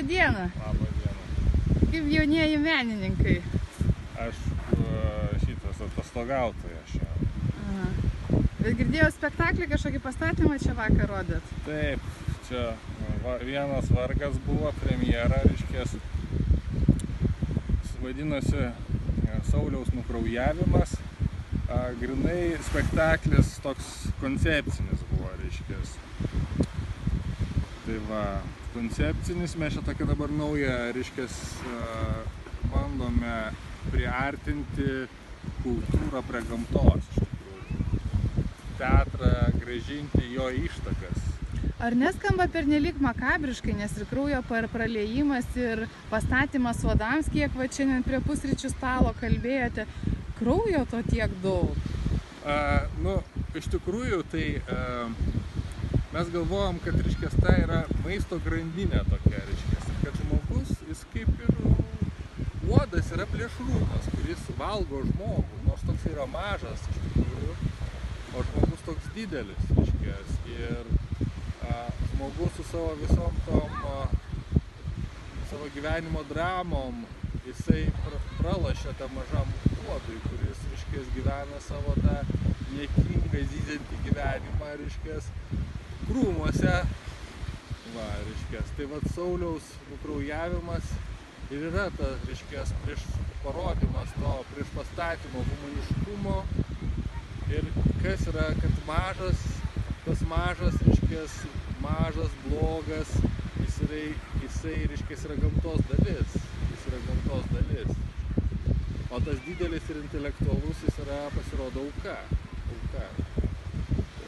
Labą dieną. Labą dieną. Kaip jaunieji menininkai? Aš šitas atostogautojas šiandien. Aha. Bet girdėjau spektaklį, kažkokį pastatymą čia vakar rodėt? Taip, čia vienas vargas buvo, premjera, reiškės, vadinosi Sauliaus nukraujavimas. Grynai spektaklis toks koncepcinis buvo, reiškės. Tai va, koncepcinis, mes čia tokia dabar nauja, reiškės, bandome priartinti kultūrą prie gamtos, iš tikrųjų. Teatrą grąžinti jo ištakas. Ar neskamba pernelyg makabriškai, nes ir kraujo praliejimas ir pastatymas uodams, kiek va šiandien prie pusryčių stalo kalbėjote, kraujo to tiek daug? Iš tikrųjų, tai mes galvojam, kad, reiškės, tai yra maisto grandinė tokia, reiškės, kad žmogus, jis kaip ir uodas yra plėšrūnas, kuris valgo žmogų, nors toks yra mažas, iš tikrųjų, o žmogus toks didelis, reiškės, ir žmogus su savo visom tom savo gyvenimo dramom, jisai pralašia tą mažam uodui, kuris, reiškės, gyvena savo tą niekingą, zyziantį gyvenimą, reiškės, krūmuose. Va, reiškės, tai vat Sauliaus nukraujavimas ir yra tas, reiškės, prieš parodimas to, prieš pastatymo humaniškumo ir kas yra, kad mažas, tas mažas, reiškės, mažas, blogas, jisai, reiškės, yra gamtos dalis, jis yra gamtos dalis. O tas didelis ir intelektualus, jis yra, pasirodo, auka.